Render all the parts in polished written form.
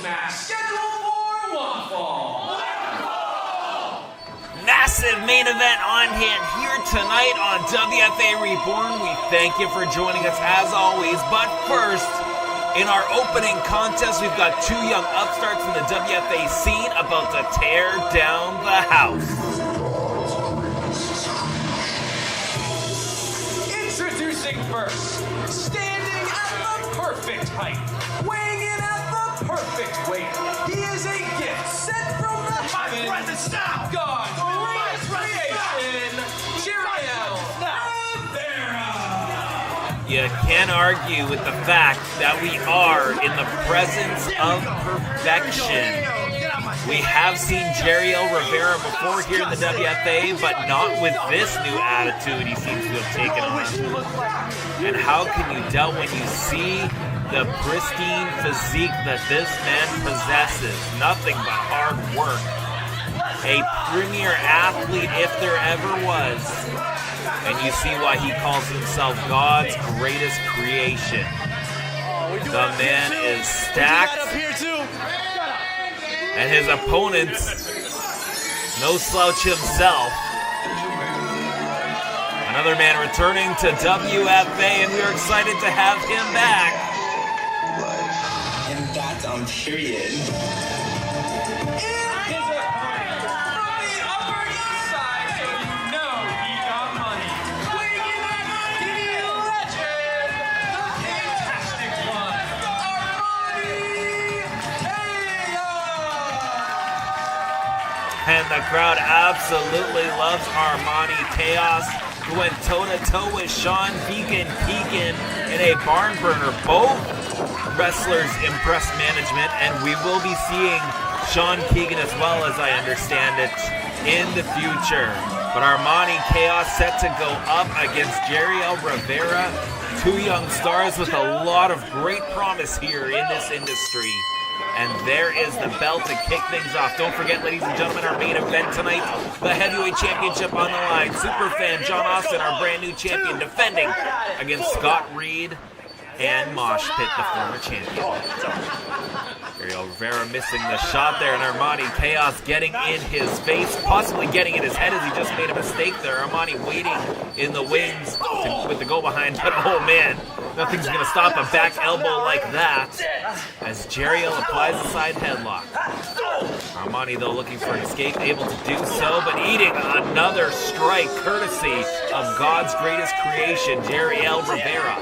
match scheduled for one fall. Massive main event on hand here tonight on WFA Reborn. We thank you for joining us as always. But first, in our opening contest, we've got two young upstarts in the WFA scene about to tear down the house. Introducing first, standing at the perfect height, weighing in at the perfect weight. He is a gift sent from the heavens. God's greatest creation, Jariel Rivera. You can't argue with the fact that we are in the presence of perfection. We have seen Jariel Rivera before here in the WFA, but not with this new attitude he seems to have taken on. And how can you doubt when you see the pristine physique that this man possesses? Nothing but hard work. A premier athlete if there ever was. And you see why he calls himself God's greatest creation. The man is stacked. And his opponent, no slouch himself. Another man returning to WFA, and we're excited to have him back. And that's on period. And the crowd absolutely loves Armani Kayos, who went toe-to-toe with Sean Keegan in a barn burner. Both wrestlers impressed management, and we will be seeing Sean Keegan as well, as I understand it, in the future. But Armani Kayos set to go up against Jariel Rivera, two young stars with a lot of great promise here in this industry. And there is the bell to kick things off. Don't forget, ladies and gentlemen, our main event tonight, the Heavyweight Championship on the line. Superfan John Austin, our brand new champion, defending against Scott Reed and Mosh Pit, the former champion. Jariel Rivera missing the shot there, and Armani Kayos getting in his face, possibly getting in his head as he just made a mistake there. Armani waiting in the wings with the go behind, but oh man, nothing's going to stop a back elbow like that as Jeriel applies the side headlock. Armani, though, looking for an escape, able to do so, but eating another strike courtesy of God's greatest creation, Jariel Rivera.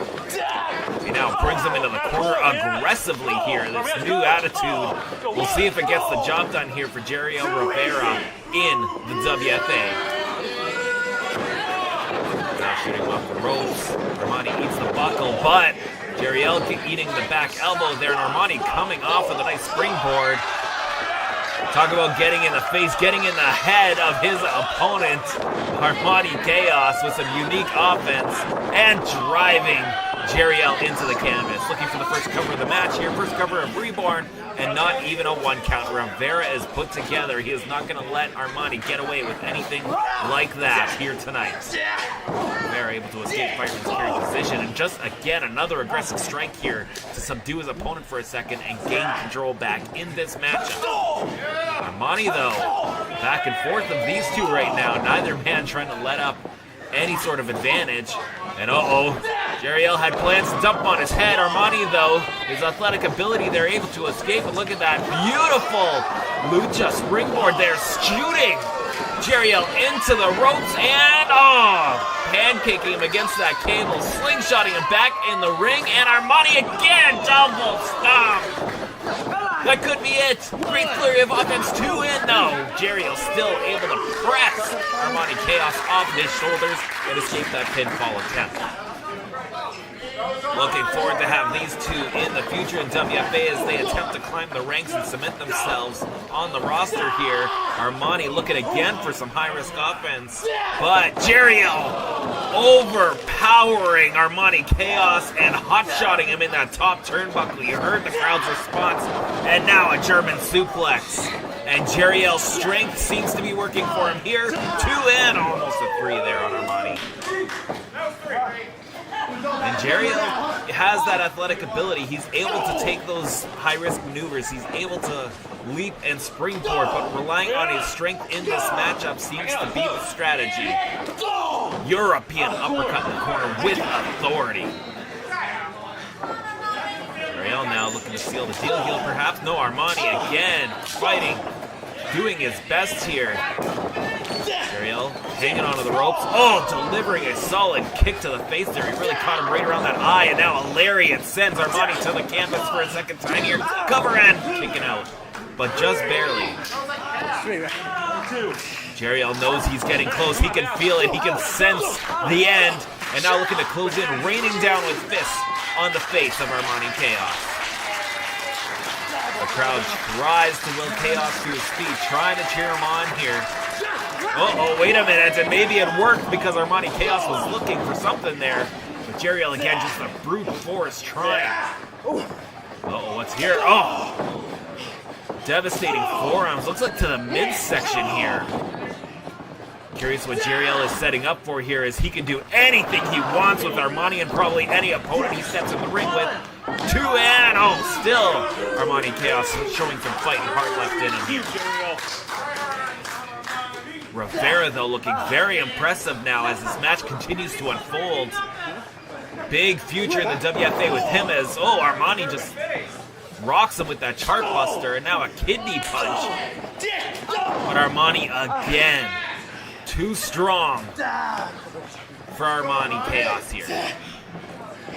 He now brings him into the corner aggressively here. This new attitude. We'll see if it gets the job done here for Jariel Rivera in the WFA. Now shooting off the ropes. Armani eats the buckle, but Jariel eating the back elbow there, and Armani coming off with a nice springboard. Talk about getting in the face, getting in the head of his opponent, Armani Kayos, with some unique offense and driving Jeriel into the canvas. Looking for the first cover of the match here, first cover of Reborn, and not even a one count. Rivera is put together. He is not going to let Armani get away with anything like that here tonight. Rivera able to escape fight from security position, and just again another aggressive strike here to subdue his opponent for a second and gain control back in this matchup. Armani, though, back and forth of these two right now. Neither man trying to let up any sort of advantage. And Jeriel had plans to dump on his head. Armani, though, his athletic ability, they're able to escape. And look at that beautiful lucha springboard there, shooting Jeriel into the ropes and pancaking him against that cable, slingshotting him back in the ring, and Armani again, double stomp. That could be it. Great flurry of offense, two in. No, Jeriel still able to press Armani Kayos off his shoulders and escape that pinfall attempt. Looking forward to have these two in the future in WFA as they attempt to climb the ranks and cement themselves on the roster here. Armani looking again for some high-risk offense, but Jeriel overpowering Armani Kayos and hot-shotting him in that top turnbuckle. You heard the crowd's response, and now a German suplex. And Jeriel's strength seems to be working for him here. Two in, almost a three there on Armani. And Jeriel has that athletic ability. He's able to take those high-risk maneuvers. He's able to leap and springboard, but relying on his strength in this matchup seems to be the strategy. European uppercut in the corner with authority. Jeriel now looking to seal the deal heel, perhaps. No, Armani again fighting, doing his best here. Jeriel hanging onto the ropes. Oh, delivering a solid kick to the face there. He really caught him right around that eye, and now a lariat sends Armani to the canvas for a second time here. Cover and kicking out, but just barely. Jeriel knows he's getting close. He can feel it. He can sense the end. And now looking to close in, raining down with fists on the face of Armani Kayos. The crowd tries to will Kayos to his feet, trying to cheer him on here. Uh-oh, wait a minute, and maybe it worked because Armani Kayos was looking for something there. But Jeriel again, just a brute force trying. Uh-oh, what's here? Oh! Devastating forearms, looks like to the midsection here. Curious what Jeriel is setting up for here, as he can do anything he wants with Armani and probably any opponent he steps in the ring with. 2 and oh, still Armani Kayos showing some fighting heart left in him. Rivera, though, looking very impressive now as this match continues to unfold. Big future in the WFA with him as, oh, Armani just rocks him with that chart buster, and now a kidney punch. But Armani again, too strong for Armani Kayos here.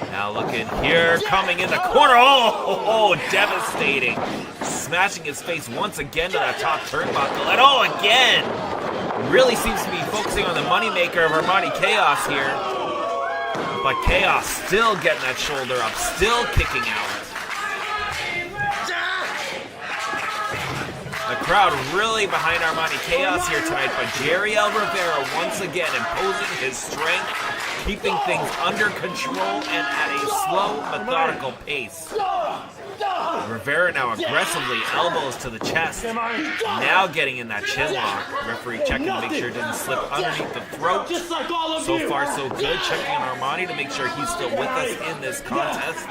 Now looking here, coming in the corner. Oh, devastating. Smashing his face once again to that top turnbuckle. And oh, again. Really seems to be focusing on the moneymaker of Armani Kayos here. But Kayos still getting that shoulder up, still kicking out. The crowd really behind Armani Kayos here tonight, but Jariel Rivera once again imposing his strength, keeping things under control and at a slow, methodical pace. Rivera now aggressively elbows to the chest, now getting in that chin lock. Referee checking to make sure it didn't slip underneath the throat. So far so good, checking on Armani to make sure he's still with us in this contest.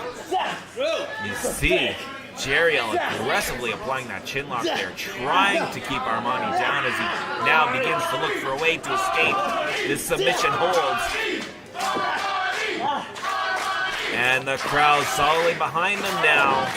You see Jeriel aggressively applying that chin lock there, trying to keep Armani down as he now begins to look for a way to escape. This submission holds. And the crowd solidly behind them now.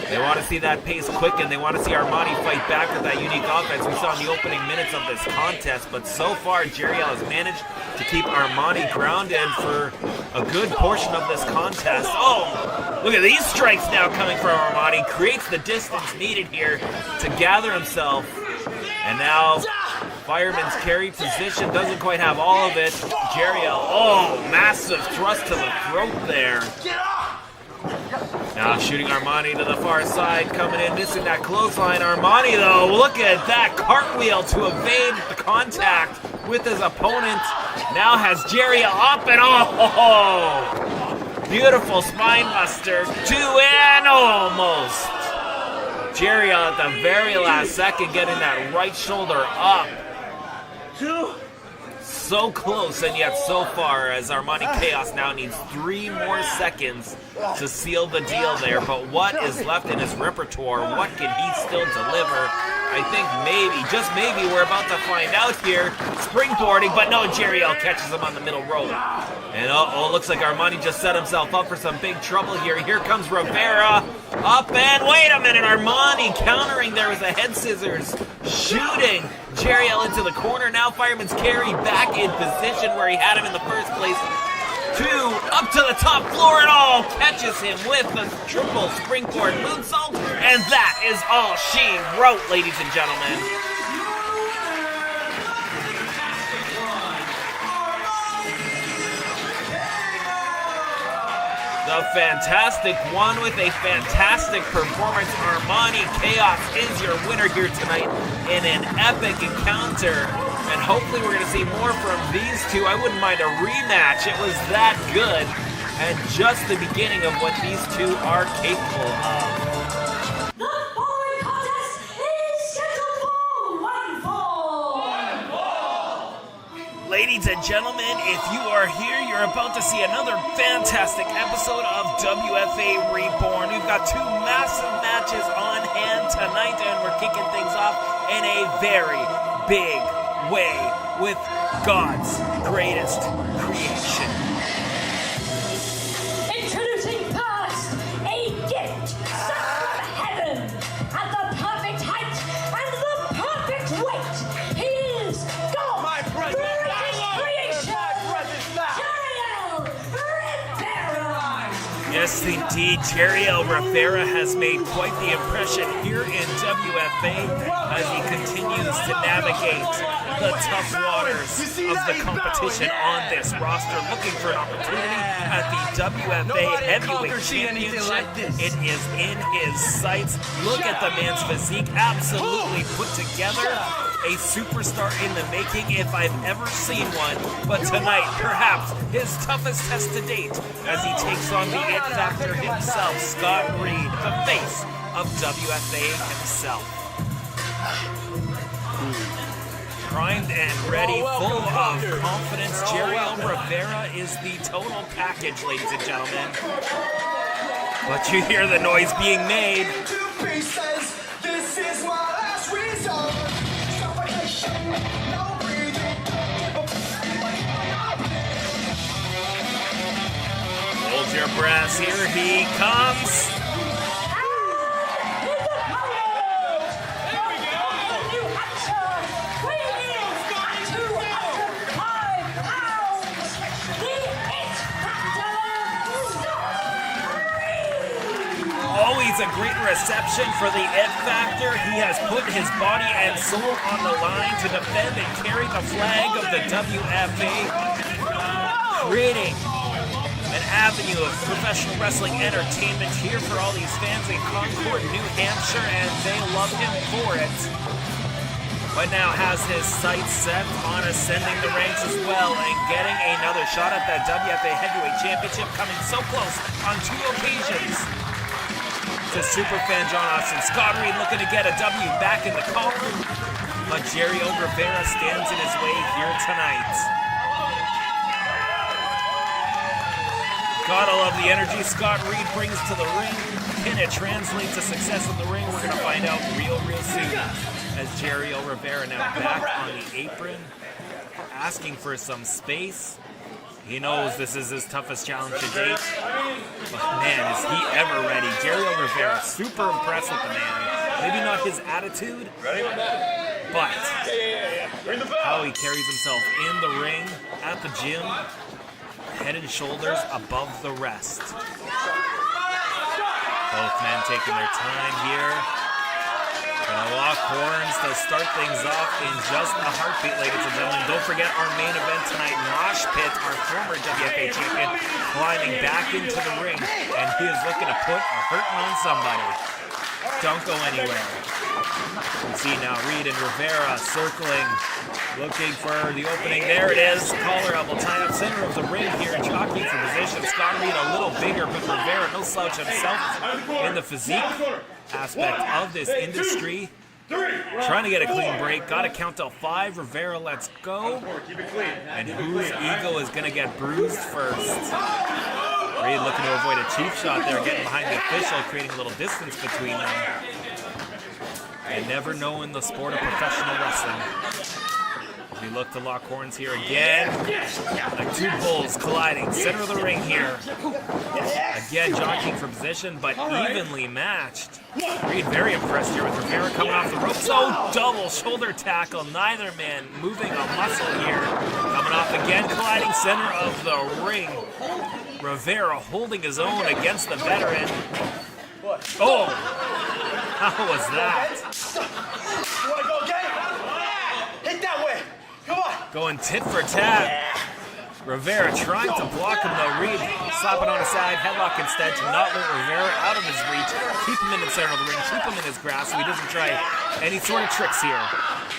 They want to see that pace quicken. They want to see Armani fight back with that unique offense we saw in the opening minutes of this contest. But so far, Jeriel has managed to keep Armani grounded for a good portion of this contest. Oh, look at these strikes now coming from Armani. Creates the distance needed here to gather himself. And now fireman's carry position, doesn't quite have all of it. Jeriel, oh, massive thrust to the throat there. Now shooting Armani to the far side, coming in, missing that clothesline. Armani, though, look at that cartwheel to evade the contact with his opponent. Now has Jeriel up and oh, beautiful spine buster. 2 and almost. Jeriel at the very last second getting that right shoulder up. So close and yet so far, as Armani Kayos now needs 3 more seconds to seal the deal there. But what is left in his repertoire? What can he still deliver? I think maybe, just maybe, we're about to find out here. Springboarding, but no, Jeriel catches him on the middle rope. And looks like Armani just set himself up for some big trouble here. Here comes Rivera. Up and wait a minute, Armani countering there with the head scissors. Shooting Jeriel into the corner. Now fireman's carry back in position where he had him in the first place. 2 up to the top floor and catches him with the triple springboard moonsault. And that is all she wrote, ladies and gentlemen. The fantastic one with a fantastic performance. Armani Kayos is your winner here tonight in an epic encounter. And hopefully we're going to see more from these two. I wouldn't mind a rematch. It was that good. And just the beginning of what these two are capable of. The following contest is scheduled for one fall. Ladies and gentlemen, if you are here, you're about to see another fantastic episode of WFA Reborn. We've got two massive matches on hand tonight, and we're kicking things off in a very big way with God's greatest creation. Introducing first, a gift sent from heaven at the perfect height and the perfect weight. He is God's greatest creation, Jariel Rivera. Yes, indeed, Jariel Rivera has made quite the impression here in WFA as he continues to navigate the tough waters of the competition on this roster, looking for an opportunity at the WFA Heavyweight Championship. It is in his sights. Look at the man's physique, absolutely put together. A superstar in the making if I've ever seen one. But tonight, perhaps his toughest test to date as he takes on the It Factor himself, Scott Reed, the face of WFA himself. Primed and ready, full of confidence, Jariel Rivera is the total package, ladies and gentlemen. But you hear the noise being made. This is my last resort. No breathing. Hold your breath, here he comes. Always a great reception for the It Factor. He has put his body and soul on the line to defend and carry the flag of the WFA, creating an avenue of professional wrestling entertainment here for all these fans in Concord, New Hampshire, and they love him for it. But now has his sights set on ascending the ranks as well and getting another shot at the WFA Heavyweight Championship, coming so close on two occasions to superfan John Austin. Scott Reed looking to get a W back in the collar, but Jariel Rivera stands in his way here tonight. Gotta love the energy Scott Reed brings to the ring. Can it translate to success in the ring? We're gonna find out real soon. As Jariel Rivera now back on the apron, asking for some space. He knows this is his toughest challenge to date. But man, is he ever ready. Jariel Rivera, super impressed with the man. Maybe not his attitude, but how he carries himself in the ring, at the gym, head and shoulders above the rest. Both men taking their time here. Gonna lock horns to start things off in just a heartbeat, ladies and gentlemen. Don't forget our main event tonight, Mosh Pit, our former WFA champion, climbing back into the ring, and he is looking to put a hurting on somebody. Don't go anywhere. You see now Reed and Rivera circling, looking for the opening. There it is. Collar elbow tie up center of the ring here, jockeying for position. Scott Reed a little bigger, but Rivera no slouch himself in the physique aspect of this industry. Trying to get a clean break. Got to count till 5. Rivera lets go. And whose ego is going to get bruised first? Reed looking to avoid a cheap shot there, getting behind the official, creating a little distance between them. And never know in the sport of professional wrestling. We look to lock horns here again. Like two bulls colliding, center of the ring here. Again, jockeying for position, but evenly matched. Reed very impressed here with Rivera coming off the ropes. Oh, double shoulder tackle. Neither man moving a muscle here. Coming off again, colliding center of the ring. Rivera holding his own against the veteran. Oh, how was that? You wanna go again? Hit that way. Come on. Going tit for tat. Rivera trying to block him though. Reed slapping on his side, headlock instead to not let Rivera out of his reach. Keep him in the center of the ring, keep him in his grasp so he doesn't try any sort of tricks here.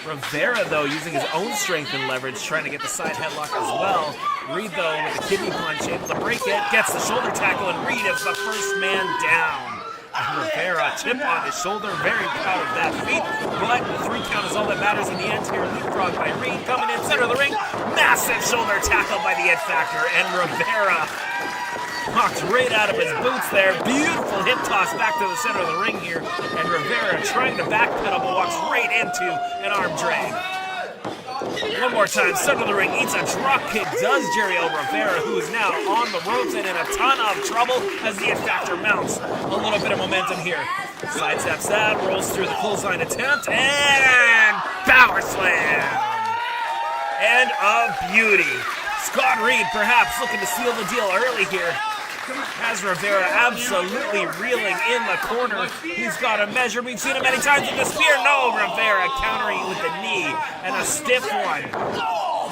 Rivera though using his own strength and leverage, trying to get the side headlock as well. Reed though with the kidney punch able to break it, gets the shoulder tackle, and Reed is the first man down. Rivera, chip on his shoulder, very proud of that feat, but the 3 count is all that matters in the end here. Leapfrog by Reed, coming in center of the ring, massive shoulder tackle by the It Factor, and Rivera knocked right out of his boots there. Beautiful hip toss back to the center of the ring here, and Rivera trying to backpedal, but walks right into an arm drag. One more time, center of the ring, eats a drop kick, does Jariel Rivera, who is now on the ropes and in a ton of trouble as the It Factor mounts a little bit of momentum here. Sidesteps that, rolls through the clothesline attempt, and power slam. And a beauty. Scott Reed perhaps looking to seal the deal early here. Has Rivera absolutely reeling in the corner. He's got a measure. We've seen him many times with the spear. No, Rivera countering with the knee and a stiff one.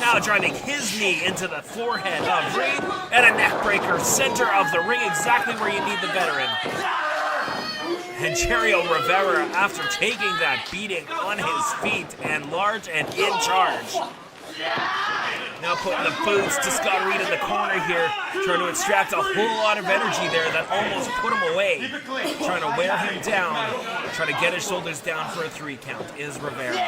Now driving his knee into the forehead of Reed and a neck breaker, center of the ring, exactly where you need the veteran. And Jariel Rivera, after taking that beating on his feet and large and in charge. Now putting the boots to Scott Reed in the corner here, trying to extract a whole lot of energy there that almost put him away. Trying to wear him down, trying to get his shoulders down for a 3 count is Rivera.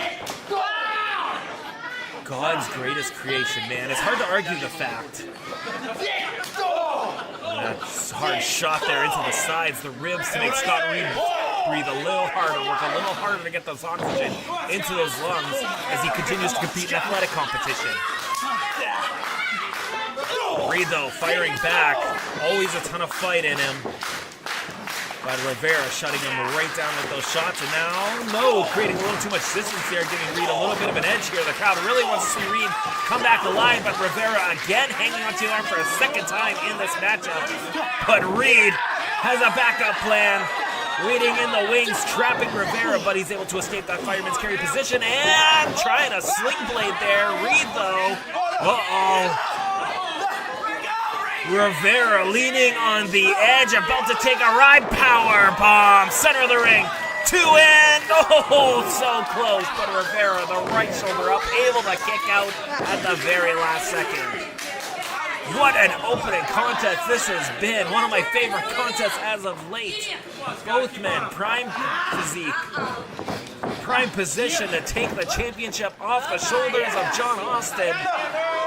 God's greatest creation, man. It's hard to argue the fact. That's a hard shot there into the sides, the ribs to make Scott Reed breathe a little harder, work a little harder to get those oxygen into those lungs as he continues to compete in athletic competition. Reed, though, firing back. Always a ton of fight in him. But Rivera shutting him right down with those shots. And now, creating a little too much distance there, giving Reed a little bit of an edge here. The crowd really wants to see Reed come back alive, but Rivera again hanging onto the arm for a second time in this matchup. But Reed has a backup plan. Waiting in the wings, trapping Rivera, but he's able to escape that fireman's carry position and trying a sling blade there. Reed, though. Rivera leaning on the edge, about to take a ride. Power bomb, center of the ring. 2 in. Oh, so close. But Rivera, the right shoulder up, able to kick out at the very last second. What an opening contest this has been. One of my favorite contests as of late. Both men, prime physique, prime position to take the championship off the shoulders of John Austin.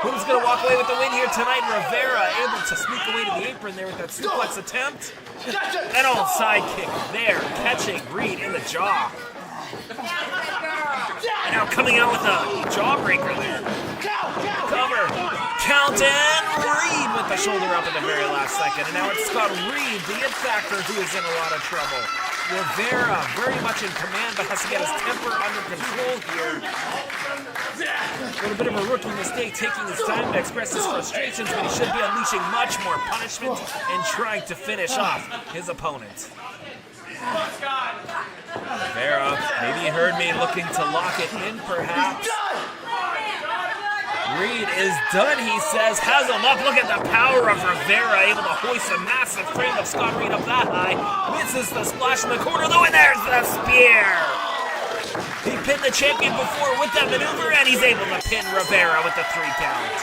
Who's going to walk away with the win here tonight? Rivera able to sneak away to the apron there with that suplex attempt. An old side kick there, catching Reed in the jaw. And now coming out with a jawbreaker there. Cover. Count and Reed with the shoulder up at the very last second. And now it's Scott Reed, the It Factor, who is in a lot of trouble. Rivera very much in command, but has to get his temper under control here. A little bit of a rookie mistake, taking his time to express his frustrations, but he should be unleashing much more punishment and trying to finish off his opponent. Rivera, maybe you heard me looking to lock it in, perhaps. Reed is done, he says, has him up. Look at the power of Rivera, able to hoist a massive frame of Scott Reed up that high. Misses the splash in the corner, though, and there's the spear. He pinned the champion before with that maneuver, and he's able to pin Rivera with the 3 count.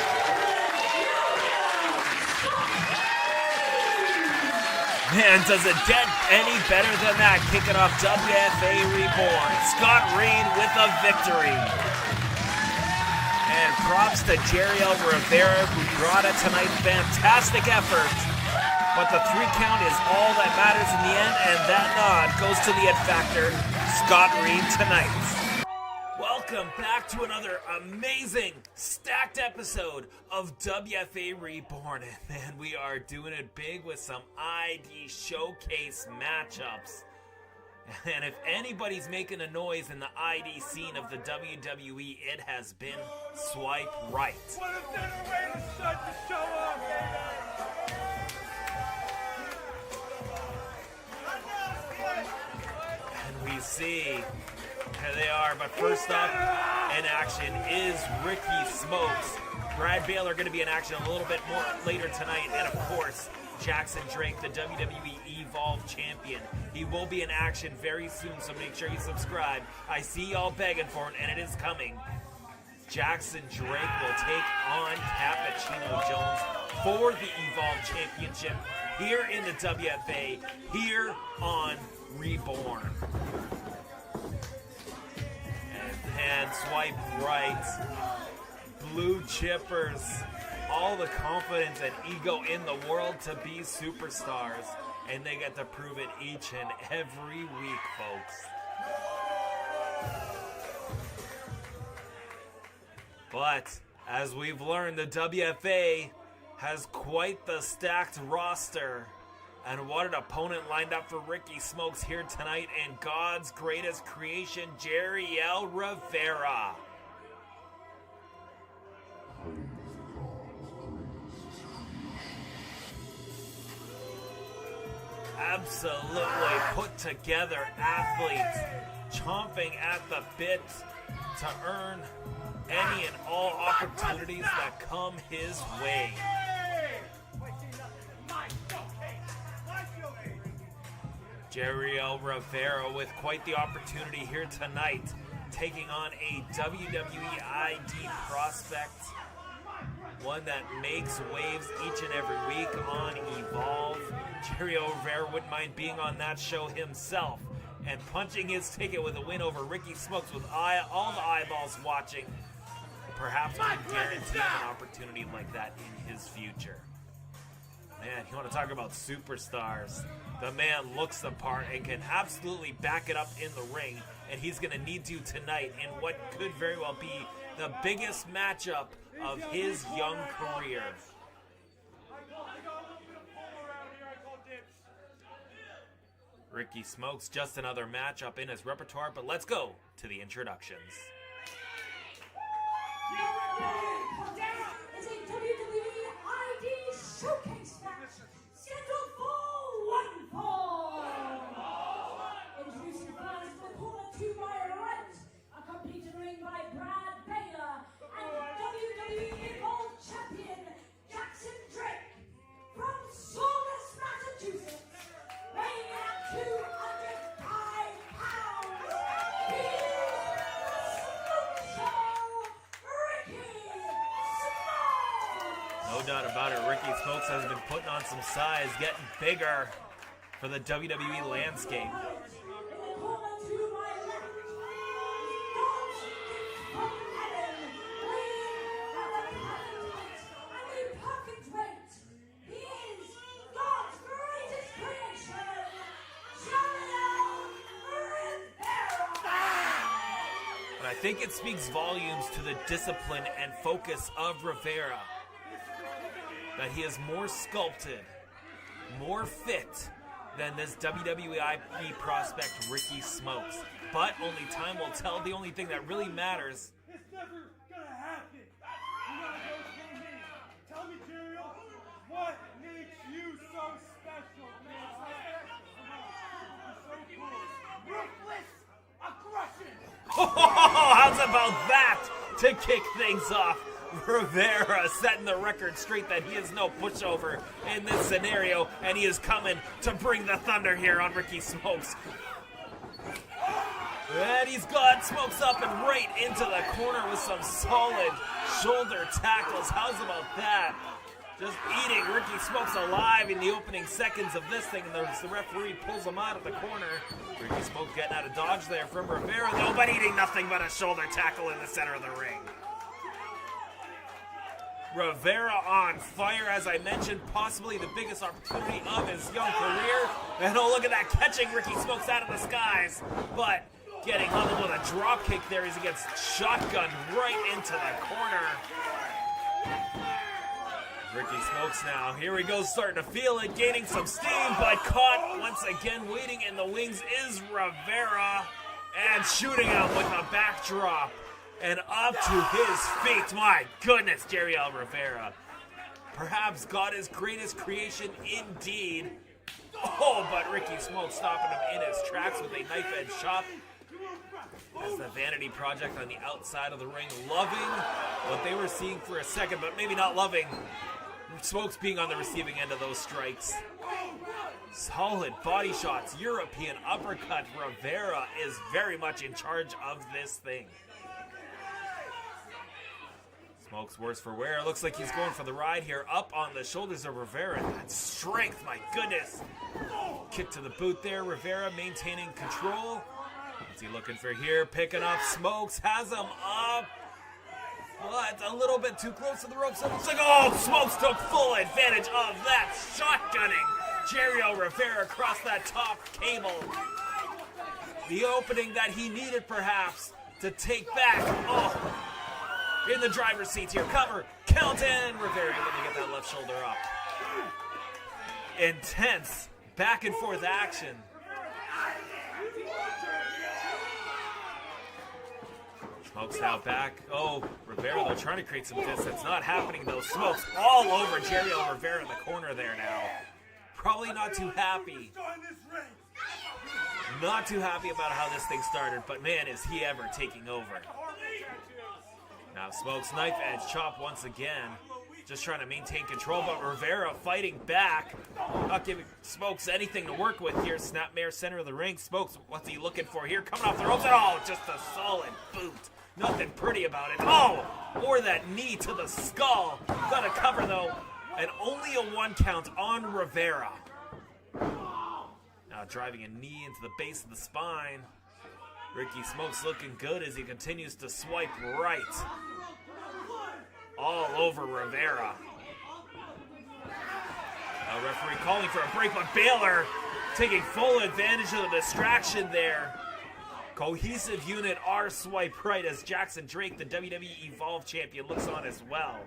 Man, does it get any better than that? Kicking off WFA Reborn. Scott Reed with a victory. And props to Jariel Rivera, who brought it tonight. Fantastic effort. But the 3 count is all that matters in the end, and that nod goes to the It Factor, Scott Reed tonight. Welcome back to another amazing, stacked episode of WFA Reborn. And man, we are doing it big with some ID showcase matchups. And if anybody's making a noise in the ID scene of the WWE, it has been Swipe Right. What a better way to start the show off, And we see, there they are, but first up in action is Ricky Smokes. Brad Baylor going to be in action a little bit more later tonight, and of course, Jackson Drake, the WWE Evolve Champion. He will be in action very soon, so make sure you subscribe. I see y'all begging for it, and it is coming. Jackson Drake will take on Cappuccino Jones for the Evolve Championship. here in the WFA, here on Reborn. And hand swipe right. Blue chippers. All the confidence and ego in the world to be superstars. And they get to prove it each and every week, folks. But, as we've learned, the WFA has quite the stacked roster. And what an opponent lined up for Ricky Smokes here tonight in God's greatest creation, Jariel Rivera. Absolutely put together athletes, chomping at the bit to earn any and all opportunities that come his way. Jariel Rivera with quite the opportunity here tonight, taking on a WWE ID prospect, one that makes waves each and every week on Evolve. Jariel Rivera wouldn't mind being on that show himself and punching his ticket with a win over Ricky Smokes with all the eyeballs watching. Perhaps we can guarantee an opportunity like that in his future. Man, you want to talk about superstars. The man looks the part and can absolutely back it up in the ring, and he's going to need to tonight in what could very well be the biggest matchup of his young career. Ricky Smokes, just another matchup in his repertoire, but let's go to the introductions. Is a WWE ID showcase match scheduled for one fall. Introducing first the corner to my right, a competing ring by Brad Baylor and WWE Evolve champion Jackson Drake from Saugus, Massachusetts, weighing in at 205 pounds. He is Ricky Smokes. No doubt about it, Ricky Smokes has been putting on some size, getting bigger for the WWE landscape. And I think it speaks volumes to the discipline and focus of Rivera, that he is more sculpted, more fit than this WWE ID prospect Ricky Smokes. But only time will tell. The only thing that really matters. It's never gonna happen. You gotta go through me. Tell me, Jeriel, what makes you so special, man? You're so cool. Ruthless aggression. How's about that to kick things off? Rivera setting the record straight that he is no pushover in this scenario, and he is coming to bring the thunder here on Ricky Smokes. And he's got Smokes up and right into the corner with some solid shoulder tackles. How's about that? Just eating Ricky Smokes alive in the opening seconds of this thing, and the referee pulls him out of the corner. Ricky Smokes getting out of dodge there from Rivera, though, but eating nothing but a shoulder tackle in the center of the ring. Rivera on fire, as I mentioned, possibly the biggest opportunity of his young career. And oh, look at that, catching Ricky Smokes out of the skies. But getting leveled with a drop kick there as he gets shotgunned right into the corner. Ricky Smokes now, here he goes, starting to feel it, gaining some steam, but caught once again, waiting in the wings is Rivera. And shooting him with a backdrop. And up to his feet. My goodness, Jariel Rivera. Perhaps God's greatest creation indeed. Oh, but Ricky Smokes stopping him in his tracks with a knife-edge chop. As the Vanity Project on the outside of the ring, loving what they were seeing for a second, but maybe not loving Smokes being on the receiving end of those strikes. Solid body shots, European uppercut. Rivera is very much in charge of this thing. Smokes worse for wear. Looks like he's going for the ride here. Up on the shoulders of Rivera. That strength, my goodness. Kick to the boot there. Rivera maintaining control. What's he looking for here? Picking up Smokes. Has him up. But a little bit too close to the ropes. It's like, oh, Smokes took full advantage of that. Shotgunning Jariel Rivera across that top cable. The opening that he needed, perhaps, to take back. Oh, in the driver's seat here. Cover, count in. Rivera going to get that left shoulder up. Intense back and forth action. Smokes now back. Oh, Rivera, they're trying to create some distance. Not happening, though. Smokes all over Jeriel Rivera in the corner there now. Probably not too happy. Not too happy about how this thing started, but man, is he ever taking over. Now Smokes knife edge chop once again. Just trying to maintain control, but Rivera fighting back. Not giving Smokes anything to work with here. Snapmare center of the ring. Smokes, what's he looking for here? Coming off the ropes. Oh, just a solid boot. Nothing pretty about it. Oh, or that knee to the skull. Got a cover though, and only a 1 count on Rivera. Now driving a knee into the base of the spine. Ricky Smokes looking good as he continues to swipe right. All over Rivera. Now referee calling for a break, but Baylor taking full advantage of the distraction there. Cohesive unit R swipe right as Jackson Drake, the WWE Evolve champion, looks on as well.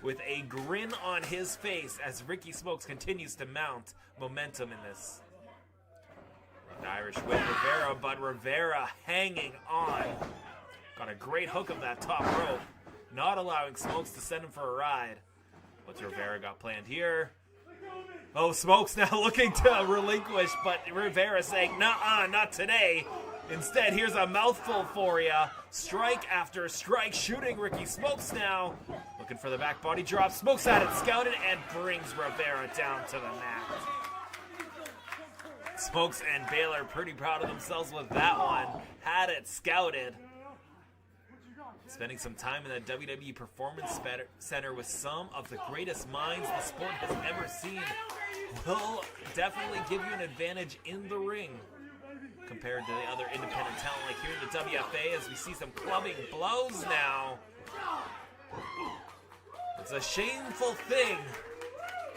With a grin on his face as Ricky Smokes continues to mount momentum in this. The Irish whip Rivera, but Rivera hanging on. Got a great hook of that top rope. Not allowing Smokes to send him for a ride. What's Rivera got planned here? Oh, Smokes now looking to relinquish, but Rivera saying, nuh-uh, not today. Instead, here's a mouthful for ya. Strike after strike, shooting Ricky Smokes now. Looking for the back body drop. Smokes had it scouted and brings Rivera down to the mat. Smokes and Baylor pretty proud of themselves with that one. Had it scouted. Spending some time in the WWE Performance Center with some of the greatest minds the sport has ever seen will definitely give you an advantage in the ring compared to the other independent talent like here in the WFA as we see some clubbing blows now. It's a shameful thing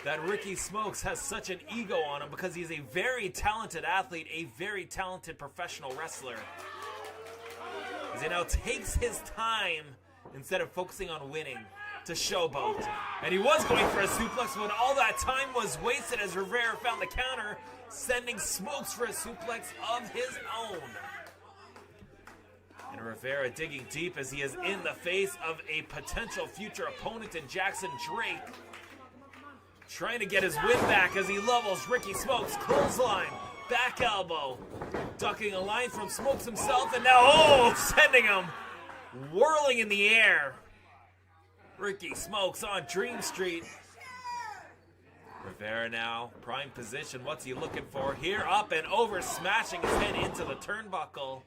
that Ricky Smokes has such an ego on him because he's a very talented athlete, a very talented professional wrestler. As he now takes his time instead of focusing on winning to showboat. And he was going for a suplex when all that time was wasted as Rivera found the counter, sending Smokes for a suplex of his own. And Rivera digging deep as he is in the face of a potential future opponent in Jackson Drake. Trying to get his win back as he levels Ricky Smokes. Clothesline, back elbow. Ducking a line from Smokes himself, and now, sending him whirling in the air. Ricky Smokes on Dream Street. Rivera now, prime position. What's he looking for here? Up and over, smashing his head into the turnbuckle.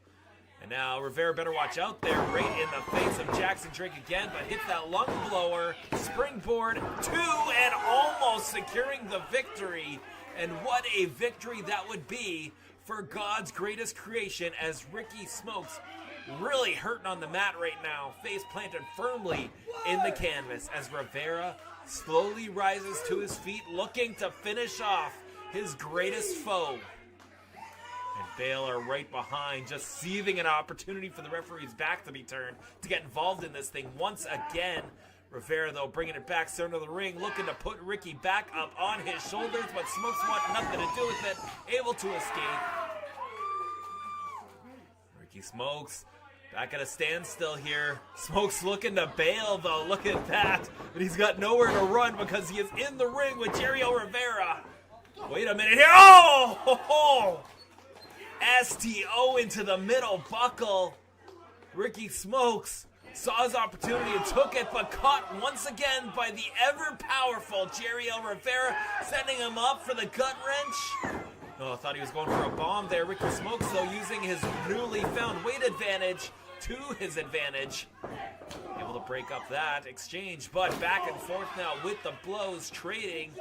And now Rivera better watch out there, right in the face of Jackson Drake again, but hits that lung blower, springboard, 2, and almost securing the victory. And what a victory that would be for God's greatest creation as Ricky Smokes really hurting on the mat right now, face planted firmly in the canvas as Rivera slowly rises to his feet looking to finish off his greatest foe. And Baylor right behind, just seizing an opportunity for the referee's back to be turned to get involved in this thing once again. Rivera, though, bringing it back, center of the ring, looking to put Ricky back up on his shoulders, but Smokes want nothing to do with it, able to escape. Ricky Smokes back at a standstill here. Smokes looking to bail, though. Look at that. But he's got nowhere to run because he is in the ring with Jariel Rivera. Wait a minute here. Oh! STO into the middle buckle. Ricky Smokes saw his opportunity and took it, but caught once again by the ever-powerful Jariel Rivera, sending him up for the gut wrench. Oh, I thought he was going for a bomb there. Ricky Smokes, though, using his newly found weight advantage to his advantage. Able to break up that exchange, but back and forth now with the blows trading.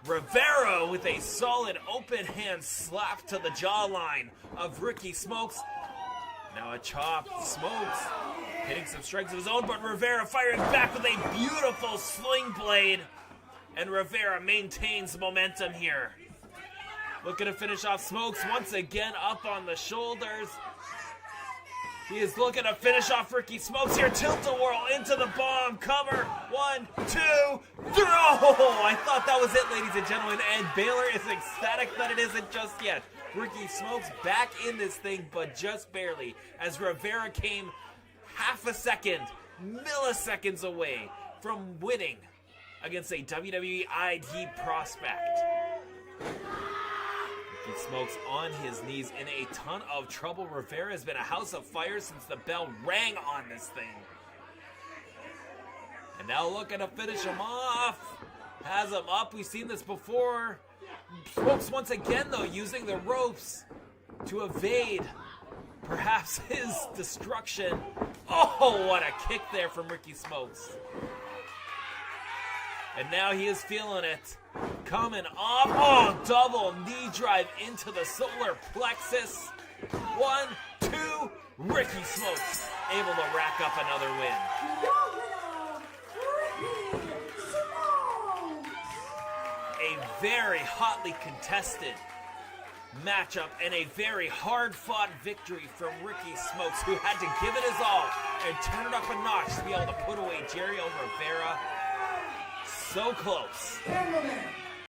Rivera with a solid open hand slap to the jawline of Ricky Smokes. Now a chop. Smokes hitting some strikes of his own, but Rivera firing back with a beautiful sling blade. And Rivera maintains momentum here. Looking to finish off Smokes once again up on the shoulders. He is looking to finish off Ricky Smokes here. Tilt-a-whirl into the bomb. Cover. 1, 2, 3. Oh, I thought that was it, ladies and gentlemen. And Baylor is ecstatic that it isn't just yet. Ricky Smokes back in this thing, but just barely. As Rivera came half a second, milliseconds away from winning against a WWE ID prospect. Ricky Smokes on his knees in a ton of trouble. Rivera has been a house of fire since the bell rang on this thing. And now looking to finish him off. Has him up. We've seen this before. Smokes once again, though, using the ropes to evade perhaps his destruction. Oh, what a kick there from Ricky Smokes. And now he is feeling it. Coming off. Oh, double knee drive into the solar plexus. 1, 2. Ricky Smokes able to rack up another win. A very hotly contested matchup and a very hard-fought victory from Ricky Smokes, who had to give it his all and turn it up a notch to be able to put away Jariel Rivera. So close. Gentlemen,